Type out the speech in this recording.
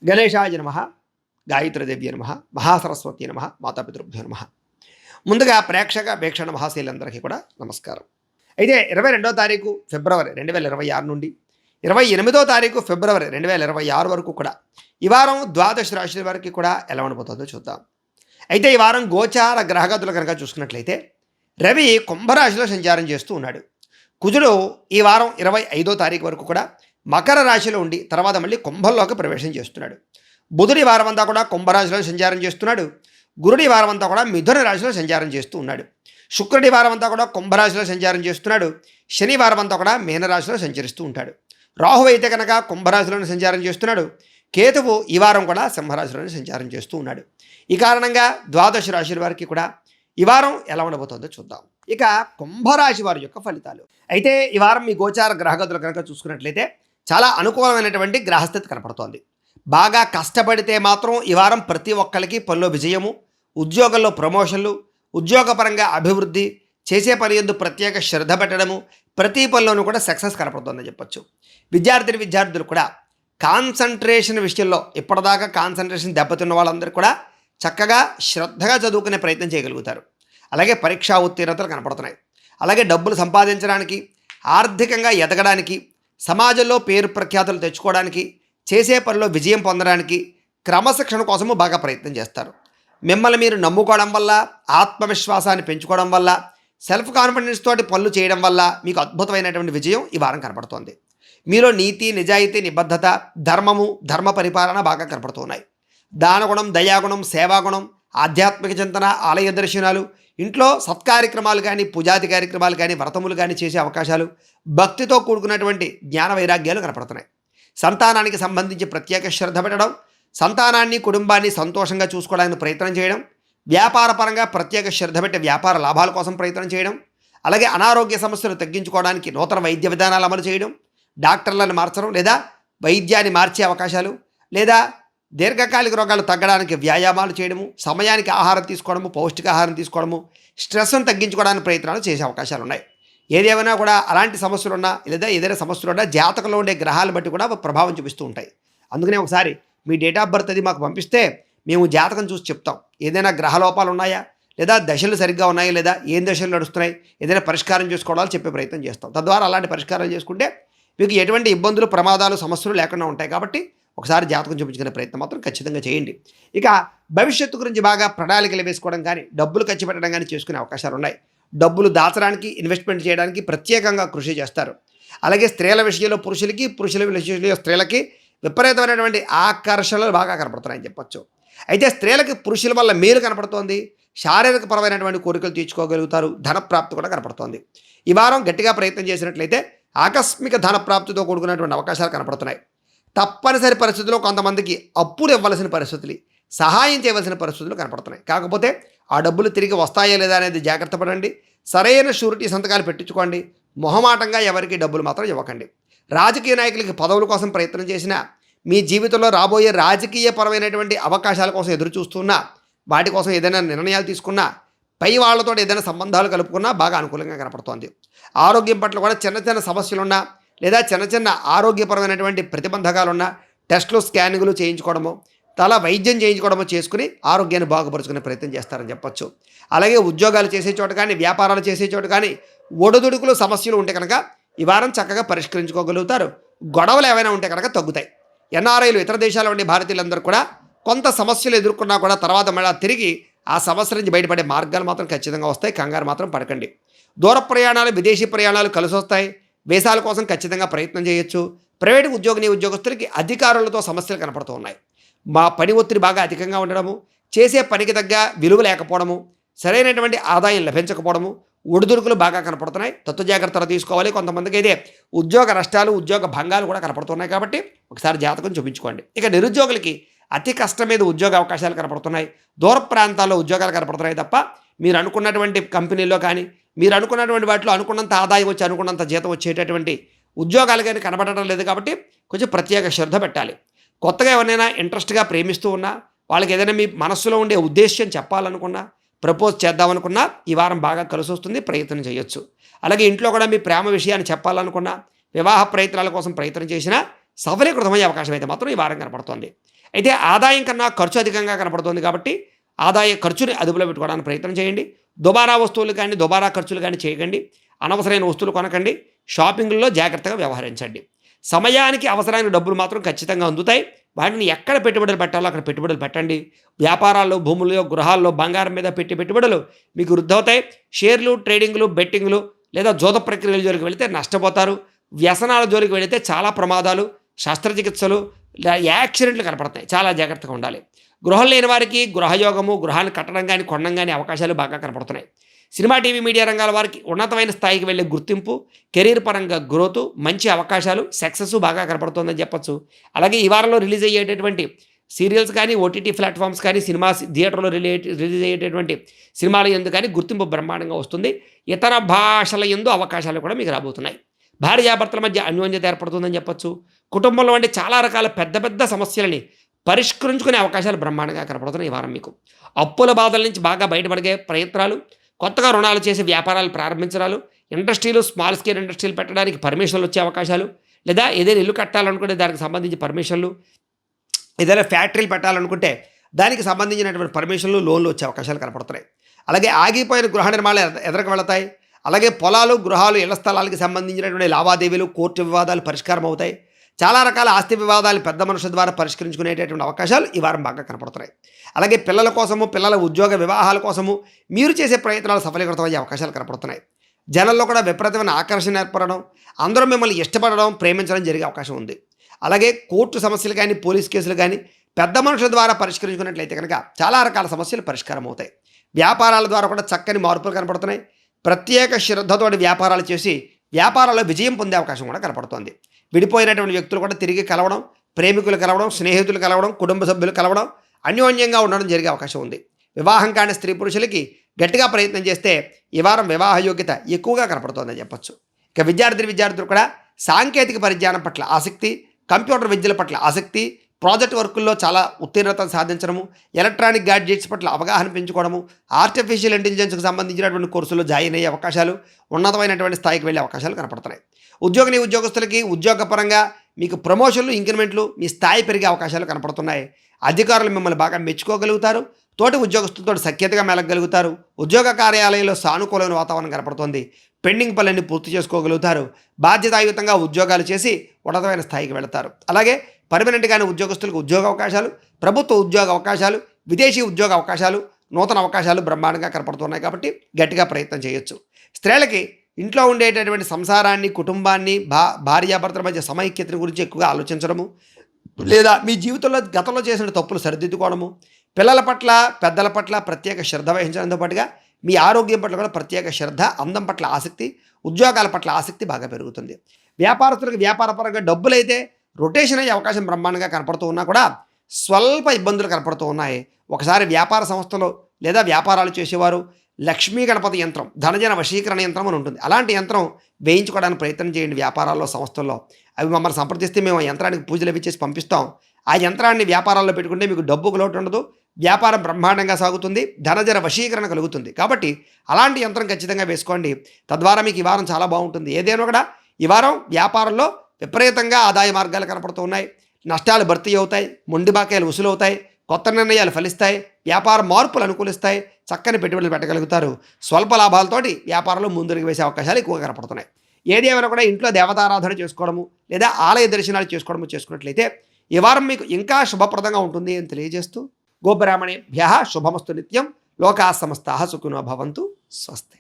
గణేశాయ నమః, గాయత్రీదేవ్య నమః, మహాసరస్వతి నమః, మాతాపితృభ్యో నమః. ముందుగా ప్రేక్షక వీక్షణ మహాశీలందరికీ కూడా నమస్కారం. అయితే 22వ తారీఖు ఫిబ్రవరి 2026 నుండి 28వ తారీఖు ఫిబ్రవరి 2026 వరకు కూడా ఈ వారం ద్వాదశ రాశుల వారికి కూడా ఎలా ఉండబోతుందో చూద్దాం. అయితే ఈ వారం గోచార గ్రహగతులు కనుక చూసుకున్నట్లయితే రవి కుంభరాశిలో సంచారం చేస్తూ ఉన్నాడు. కుజుడు ఈ వారం 25వ తారీఖు వరకు కూడా మకర రాశిలో ఉండి తర్వాత మళ్ళీ కుంభంలోకి ప్రవేశం చేస్తున్నాడు. బుధుడి వారం అంతా కూడా కుంభరాశిలో సంచారం చేస్తున్నాడు. గురుడి వారం అంతా కూడా మిథున రాశిలో సంచారం చేస్తూ ఉన్నాడు. శుక్రుడి వారం అంతా కూడా కుంభరాశిలో సంచారం చేస్తున్నాడు. శని వారం అంతా కూడా మీనరాశిలో సంచరిస్తూ ఉంటాడు. రాహు అయితే కనుక కుంభరాశిలోనే సంచారం చేస్తున్నాడు. కేతువు ఈ వారం కూడా సింహరాశిలోనే సంచారం చేస్తూ ఉన్నాడు. ఈ కారణంగా ద్వాదశ రాశుల వారికి కూడా ఈ వారం ఎలా ఉండబోతుందో చూద్దాం. ఇక కుంభరాశి వారి యొక్క ఫలితాలు. అయితే ఈ వారం మీ గోచార గ్రహగతులు కనుక చూసుకున్నట్లయితే చాలా అనుకూలమైనటువంటి గ్రహస్థితి కనపడుతోంది. బాగా కష్టపడితే మాత్రం ఈ వారం ప్రతి ఒక్కరికి పనిలో విజయము, ఉద్యోగంలో ప్రమోషన్లు, ఉద్యోగపరంగా అభివృద్ధి, చేసే పని యందు ప్రత్యేక శ్రద్ధ పెట్టడము, ప్రతి పనిలోనూ కూడా సక్సెస్ కనపడుతుందని చెప్పొచ్చు. విద్యార్థులు కూడా కాన్సన్ట్రేషన్ విషయంలో ఇప్పటిదాకా కాన్సన్ట్రేషన్ దెబ్బతిన్న వాళ్ళందరూ కూడా చక్కగా శ్రద్ధగా చదువుకునే ప్రయత్నం చేయగలుగుతారు. అలాగే పరీక్షా ఉత్తీర్ణతలు కనపడుతున్నాయి. అలాగే డబ్బులు సంపాదించడానికి, ఆర్థికంగా ఎదగడానికి, సమాజంలో పేరు ప్రఖ్యాతులు తెచ్చుకోవడానికి, చేసే పనిలో విజయం పొందడానికి, క్రమశిక్షణ కోసము బాగా ప్రయత్నం చేస్తారు. మిమ్మల్ని మీరు నమ్ముకోవడం వల్ల, ఆత్మవిశ్వాసాన్ని పెంచుకోవడం వల్ల, సెల్ఫ్ కాన్ఫిడెన్స్ తోటి పనులు చేయడం వల్ల మీకు అద్భుతమైనటువంటి విజయం ఈ వారం కనపడుతోంది. మీలో నీతి, నిజాయితీ, నిబద్ధత, ధర్మము, ధర్మ పరిపాలన బాగా కనపడుతున్నాయి. దానగుణం, దయాగుణం, సేవాగుణం, ఆధ్యాత్మిక చింతన, ఆలయ దర్శనాలు, ఇంట్లో సత్కార్యక్రమాలు కానీ, పూజాది కార్యక్రమాలు కానీ, వ్రతములు కానీ చేసే అవకాశాలు, భక్తితో కూడుకున్నటువంటి జ్ఞాన వైరాగ్యాలు కనపడుతున్నాయి. సంతానానికి సంబంధించి ప్రత్యేక శ్రద్ధ పెట్టడం, సంతానాన్ని, కుటుంబాన్ని సంతోషంగా చూసుకోవడానికి ప్రయత్నం చేయడం, వ్యాపారపరంగా ప్రత్యేక శ్రద్ధ పెట్టి వ్యాపార లాభాల కోసం ప్రయత్నం చేయడం, అలాగే అనారోగ్య సమస్యలు తగ్గించుకోవడానికి నూతన వైద్య విధానాలు అమలు చేయడం, డాక్టర్లను మార్చడం లేదా వైద్యాన్ని మార్చే అవకాశాలు, లేదా దీర్ఘకాలిక రోగాలు తగ్గడానికి వ్యాయామాలు చేయడము, సమయానికి ఆహారం తీసుకోవడము, పౌష్టికాహారం తీసుకోవడము, స్ట్రెస్ను తగ్గించుకోవడానికి ప్రయత్నాలు చేసే అవకాశాలు ఉన్నాయి. ఏదేమైనా కూడా అలాంటి సమస్యలు ఉన్నా లేదా ఏదైనా సమస్యలు ఉన్నా జాతకంలో ఉండే గ్రహాలు బట్టి కూడా ప్రభావం చూపిస్తూ ఉంటాయి. అందుకనే ఒకసారి మీ డేట్ ఆఫ్ బర్త్ అది మాకు పంపిస్తే మేము జాతకం చూసి చెప్తాం. ఏదైనా గ్రహ లోపాలు ఉన్నాయా, లేదా దశలు సరిగ్గా ఉన్నాయా, లేదా ఏం దశలు నడుస్తున్నాయి, ఏదైనా పరిష్కారం చేసుకోవడాలు చెప్పే ప్రయత్నం చేస్తాం. తద్వారా అలాంటి పరిష్కారాలు చేసుకుంటే మీకు ఎటువంటి ఇబ్బందులు, ప్రమాదాలు, సమస్యలు లేకుండా ఉంటాయి. కాబట్టి ఒకసారి జాతకం చూపించుకునే ప్రయత్నం మాత్రం ఖచ్చితంగా చేయండి. ఇక భవిష్యత్తు గురించి బాగా ప్రణాళికలు వేసుకోవడం కానీ, డబ్బులు ఖర్చు పెట్టడం కానీ చేసుకునే అవకాశాలు ఉన్నాయి. డబ్బులు దాచడానికి, ఇన్వెస్ట్మెంట్ చేయడానికి ప్రత్యేకంగా కృషి చేస్తారు. అలాగే స్త్రీల విషయంలో పురుషులకి, పురుషుల విషయంలో స్త్రీలకి విపరీతమైనటువంటి ఆకర్షణలు బాగా కనపడుతున్నాయని చెప్పొచ్చు. అయితే స్త్రీలకి పురుషుల వల్ల మేలు కనపడుతోంది. శారీరక పరమైనటువంటి కోరికలు తీర్చుకోగలుగుతారు. ధనప్రాప్తి కూడా కనపడుతోంది. ఈ వారం గట్టిగా ప్రయత్నం చేసినట్లయితే ఆకస్మిక ధనప్రాప్తితో కూడుకున్నటువంటి అవకాశాలు కనపడుతున్నాయి. తప్పనిసరి పరిస్థితుల్లో కొంతమందికి అప్పులు ఇవ్వాల్సిన పరిస్థితులు, సహాయం చేయవలసిన పరిస్థితులు కనపడుతున్నాయి. కాకపోతే ఆ డబ్బులు తిరిగి వస్తాయా లేదా అనేది జాగ్రత్త పడండి. సరైన షూరిటీ సంతకాలు పెట్టించుకోండి. మొహమాటంగా ఎవరికి డబ్బులు మాత్రం ఇవ్వకండి. రాజకీయ నాయకులకి పదవుల కోసం ప్రయత్నం చేసినా, మీ జీవితంలో రాబోయే రాజకీయపరమైనటువంటి అవకాశాల కోసం ఎదురు చూస్తున్నా, వాటి కోసం ఏదైనా నిర్ణయాలు తీసుకున్నా, పై వాళ్ళతో ఏదైనా సంబంధాలు కలుపుకున్నా బాగా అనుకూలంగా కనపడుతోంది. ఆరోగ్యం పట్ల కూడా చిన్న చిన్న సమస్యలున్నా, లేదా చిన్న చిన్న ఆరోగ్యపరమైనటువంటి ప్రతిబంధకాలున్నా టెస్టులు, స్కానింగ్లు చేయించుకోవడము, తల వైద్యం చేయించుకోవడము చేసుకుని ఆరోగ్యాన్ని బాగుపరుచుకునే ప్రయత్నం చేస్తారని చెప్పొచ్చు. అలాగే ఉద్యోగాలు చేసే చోట కానీ, వ్యాపారాలు చేసే చోట కానీ ఒడుదుడుకులు, సమస్యలు ఉంటే కనుక ఈ వారం చక్కగా పరిష్కరించుకోగలుగుతారు. గొడవలు ఏవైనా ఉంటే కనుక తగ్గుతాయి. ఎన్ఆర్ఐలు, ఇతర దేశాల నుండి భారతీయులందరూ కూడా కొంత సమస్యలు ఎదుర్కొన్నా కూడా తర్వాత మళ్ళీ తిరిగి ఆ సమస్య నుంచి బయటపడే మార్గాలు మాత్రం ఖచ్చితంగా వస్తాయి. కంగారు మాత్రం పడకండి. దూర ప్రయాణాలు, విదేశీ ప్రయాణాలు కలిసి వస్తాయి. వీసాల కోసం ఖచ్చితంగా ప్రయత్నం చేయొచ్చు. ప్రైవేటు ఉద్యోగస్తులకి అధికారులతో సమస్యలు కనపడుతూ ఉన్నాయి. మా పని ఒత్తిడి బాగా అధికంగా ఉండడము, చేసే పనికి తగ్గ విలువ లేకపోవడము, సరైనటువంటి ఆదాయం లభించకపోవడము, ఒడిదుడుకులు బాగా కనపడుతున్నాయి. తత్వ జాగ్రత్తలు తీసుకోవాలి. కొంతమందికి అయితే ఉద్యోగ నష్టాలు, ఉద్యోగ భంగాలు కూడా కనపడుతున్నాయి. కాబట్టి ఒకసారి జాతకం చూపించుకోండి. ఇక నిరుద్యోగులకి అతి కష్టం మీద ఉద్యోగ అవకాశాలు కనపడుతున్నాయి. దూర ప్రాంతాల్లో ఉద్యోగాలు కనపడుతున్నాయి తప్ప మీరు అనుకున్నటువంటి కంపెనీల్లో కానీ, మీరు అనుకున్నటువంటి వాటిలో అనుకున్నంత ఆదాయం వచ్చి, అనుకున్నంత జీతం వచ్చేటటువంటి ఉద్యోగాలు కానీ కనపడటం లేదు. కాబట్టి కొంచెం ప్రత్యేక శ్రద్ధ పెట్టాలి. కొత్తగా ఎవరినైనా ఇంట్రెస్ట్గా ప్రేమిస్తూ ఉన్నా, వాళ్ళకి ఏదైనా మీ మనస్సులో ఉండే ఉద్దేశ్యం చెప్పాలనుకున్నా, ప్రపోజ్ చేద్దామనుకున్నా ఈ వారం బాగా కలిసి వస్తుంది. ప్రయత్నం చేయొచ్చు. అలాగే ఇంట్లో కూడా మీ ప్రేమ విషయాన్ని చెప్పాలనుకున్నా, వివాహ ప్రయత్నాల కోసం ప్రయత్నం చేసినా సఫలీకృతమయ్యే అవకాశం అయితే మాత్రం ఈ వారం కనపడుతోంది. అయితే ఆదాయం కన్నా ఖర్చు అధికంగా కనపడుతుంది కాబట్టి ఖర్చుని అదుపులో పెట్టుకోవడానికి ప్రయత్నం చేయండి. దుబారా వస్తువులు కానీ దుబారా ఖర్చులు కానీ చేయకండి. అనవసరమైన వస్తువులు కొనకండి. షాపింగ్లో జాగ్రత్తగా వ్యవహరించండి. సమయానికి అవసరానికి డబ్బులు మాత్రం ఖచ్చితంగా అందుతాయి. వాటిని ఎక్కడ పెట్టుబడులు పెట్టాలో అక్కడ పెట్టుబడులు పెట్టండి. వ్యాపారాల్లో, భూముల్లో, గృహాల్లో బంగారం మీద పెట్టి పెట్టుబడులు మీకు వృద్ధవుతాయి. షేర్లు, ట్రేడింగ్లు, బెట్టింగ్లు లేదా జోద ప్రక్రియల జోలికి వెళితే నష్టపోతారు. వ్యసనాల జోలికి వెళితే చాలా ప్రమాదాలు, శస్త్రచికిత్సలు, యాక్సిడెంట్లు కనపడతాయి. చాలా జాగ్రత్తగా ఉండాలి. గృహం లేని వారికి గృహయోగము, గృహాన్ని కట్టడం కానీ కొనడం కానీ అవకాశాలు బాగా కనపడుతున్నాయి. సినిమా, టీవీ, మీడియా రంగాల వారికి ఉన్నతమైన స్థాయికి వెళ్ళే గుర్తింపు, కెరీర్ పరంగా గ్రోత్, మంచి అవకాశాలు, సక్సెస్ బాగా కనపడుతుందని చెప్పొచ్చు. అలాగే ఈ వారంలో రిలీజ్ అయ్యేటటువంటి సీరియల్స్ కానీ, ఓటీటీ ప్లాట్ఫామ్స్ కానీ, సినిమా థియేటర్లో రిలీజ్ అయ్యేటటువంటి సినిమాల యందు కానీ గుర్తింపు బ్రహ్మాండంగా వస్తుంది. ఇతర భాషల యందు అవకాశాలు కూడా మీకు రాబోతున్నాయి. భార్యాభర్తల మధ్య అన్యోన్యత ఏర్పడుతుందని చెప్పొచ్చు. కుటుంబంలో వంటి చాలా రకాల పెద్ద పెద్ద సమస్యలని పరిష్కరించుకునే అవకాశాలు బ్రహ్మాండంగా కనపడుతున్నాయి ఈ వారం మీకు. అప్పుల బాధల నుంచి బాగా బయటపడే ప్రయత్నాలు, కొత్తగా రుణాలు చేసి వ్యాపారాలు ప్రారంభించడాలు, ఇండస్ట్రీలు, స్మాల్ స్కేల్ ఇండస్ట్రీలు పెట్టడానికి పర్మిషన్లు వచ్చే అవకాశాలు, లేదా ఏదైనా ఇల్లు కట్టాలనుకుంటే దానికి సంబంధించి పర్మిషన్లు, ఏదైనా ఫ్యాక్టరీలు పెట్టాలనుకుంటే దానికి సంబంధించినటువంటి పర్మిషన్లు, లోన్లు వచ్చే అవకాశాలు కనపడుతున్నాయి. అలాగే ఆగిపోయిన గృహ నిర్మాణాలు ఎదరకు వెళతాయి. అలాగే పొలాలు, గృహాలు, ఇళ్ల స్థలాలకు సంబంధించినటువంటి లావాదేవీలు, కోర్టు వివాదాలు పరిష్కారం అవుతాయి. చాలా రకాల ఆస్తి వివాదాలు పెద్ద మనుషుల ద్వారా పరిష్కరించుకునేటటువంటి అవకాశాలు ఈ వారం బాగా కనపడుతున్నాయి. అలాగే పిల్లల కోసము, పిల్లల ఉద్యోగ వివాహాల కోసము మీరు చేసే ప్రయత్నాలు సఫలీకృతమయ్యే అవకాశాలు కనపడుతున్నాయి. జనంలో కూడా విపరీతమైన ఆకర్షణ ఏర్పడడం, అందరూ మిమ్మల్ని ఇష్టపడడం, ప్రేమించడం జరిగే అవకాశం ఉంది. అలాగే కోర్టు సమస్యలు కానీ, పోలీస్ కేసులు కానీ పెద్ద మనుషుల ద్వారా పరిష్కరించుకున్నట్లయితే కనుక చాలా రకాల సమస్యలు పరిష్కారం అవుతాయి. వ్యాపారాల ద్వారా కూడా చక్కని మార్పులు కనపడుతున్నాయి. ప్రత్యేక శ్రద్ధతోటి వ్యాపారాలు చేసి వ్యాపారాల్లో విజయం పొందే అవకాశం కూడా కనపడుతోంది. విడిపోయినటువంటి వ్యక్తులు కూడా తిరిగి కలవడం, ప్రేమికులు కలవడం, స్నేహితులు కలవడం, కుటుంబ సభ్యులు కలవడం, అన్యోన్యంగా ఉండడం జరిగే అవకాశం ఉంది. వివాహం కాని స్త్రీ పురుషులకి గట్టిగా ప్రయత్నం చేస్తే ఈ వారం వివాహ యోగ్యత ఎక్కువగా కనపడుతోందని చెప్పొచ్చు. ఇక విద్యార్థులు కూడా సాంకేతిక పరిజ్ఞానం పట్ల ఆసక్తి, కంప్యూటర్ విద్యల పట్ల ఆసక్తి, ప్రాజెక్ట్ వర్కుల్లో చాలా ఉత్తీర్ణతను సాధించడము, ఎలక్ట్రానిక్ గ్యాడ్జెట్స్ పట్ల అవగాహన పెంచుకోవడము, ఆర్టిఫిషియల్ ఇంటెలిజెన్స్కి సంబంధించినటువంటి కోర్సుల్లో జాయిన్ అయ్యే అవకాశాలు, ఉన్నతమైనటువంటి స్థాయికి వెళ్ళే అవకాశాలు కనపడుతున్నాయి. ఉద్యోగస్తులకి ఉద్యోగపరంగా మీకు ప్రమోషన్లు, ఇంక్రిమెంట్లు, మీ స్థాయి పెరిగే అవకాశాలు కనపడుతున్నాయి. అధికారులు మిమ్మల్ని బాగా మెచ్చుకోగలుగుతారు. తోటి ఉద్యోగస్తులతో సఖ్యతగా మెలగలుగుతారు. ఉద్యోగ కార్యాలయంలో సానుకూలమైన వాతావరణం కనపడుతోంది. పెండింగ్ పనులన్నీ పూర్తి చేసుకోగలుగుతారు. బాధ్యతాయుతంగా ఉద్యోగాలు చేసి ఉన్నతమైన స్థాయికి వెళతారు. అలాగే పర్మనెంట్గానే ఉద్యోగస్తులకు ఉద్యోగ అవకాశాలు, ప్రభుత్వ ఉద్యోగ అవకాశాలు, విదేశీ ఉద్యోగ అవకాశాలు, నూతన అవకాశాలు బ్రహ్మాండంగా కనపడుతున్నాయి కాబట్టి గట్టిగా ప్రయత్నం చేయొచ్చు. స్త్రీలకి ఇంట్లో ఉండేటటువంటి సంసారాన్ని, కుటుంబాన్ని, భార్యాభర్తల మధ్య సమైక్యతను గురించి ఎక్కువగా ఆలోచించడము, లేదా మీ జీవితంలో గతంలో చేసిన తప్పులు సరిదిద్దుకోవడము, పిల్లల పట్ల, పెద్దల పట్ల ప్రత్యేక శ్రద్ధ వహించడంతో పాటుగా మీ ఆరోగ్యం పట్ల కూడా ప్రత్యేక శ్రద్ధ, అందం పట్ల ఆసక్తి, ఉద్యోగాల పట్ల ఆసక్తి బాగా పెరుగుతుంది. వ్యాపారస్తులకు వ్యాపారపరంగా డబ్బులైతే రొటేషన్ అయ్యే అవకాశం బ్రహ్మాండంగా కనపడుతూ ఉన్నా కూడా స్వల్ప ఇబ్బందులు కనపడుతూ ఉన్నాయి. ఒకసారి వ్యాపార సంస్థలో లేదా వ్యాపారాలు చేసేవారు లక్ష్మీ గణపతి యంత్రం, ధనజన వశీకరణ యంత్రం అని ఉంటుంది. అలాంటి యంత్రం వేయించుకోవడానికి ప్రయత్నం చేయండి. వ్యాపారాల్లో, సంస్థల్లో అవి మమ్మల్ని సంప్రదిస్తే మేము ఆ యంత్రానికి పూజలు అవి చేసి పంపిస్తాం. ఆ యంత్రాన్ని వ్యాపారాల్లో పెట్టుకుంటే మీకు డబ్బుకు లోటు ఉండదు, వ్యాపారం బ్రహ్మాండంగా సాగుతుంది, ధనజన వశీకరణ కలుగుతుంది. కాబట్టి అలాంటి యంత్రం ఖచ్చితంగా వేసుకోండి. తద్వారా మీకు ఈ వారం చాలా బాగుంటుంది. ఏదైనా కూడా ఈ వారం వ్యాపారంలో విపరీతంగా ఆదాయ మార్గాలు కనపడుతూ ఉన్నాయి. నష్టాలు భర్తీ అవుతాయి, మొండి బాకాయలు వసూలవుతాయి, కొత్త నిర్ణయాలు ఫలిస్తాయి, వ్యాపార మార్పులు అనుకూలిస్తాయి, చక్కని పెట్టుబడులు పెట్టగలుగుతారు. స్వల్ప లాభాలతోటి వ్యాపారంలో ముందుకు వేసే అవకాశాలు ఎక్కువగా కనపడుతున్నాయి. ఏదేమైనా కూడా ఇంట్లో దేవతారాధన చేసుకోవడము లేదా ఆలయ దర్శనాలు చేసుకోవడము చేసుకున్నట్లయితే ఈ వారం మీకు ఇంకా శుభప్రదంగా ఉంటుంది అని తెలియజేస్తూ, గోబ్రాహ్మణేభ్యః శుభమస్తు నిత్యం, లోకాః సమస్తాః సుఖినో భవంతు. స్వస్తి.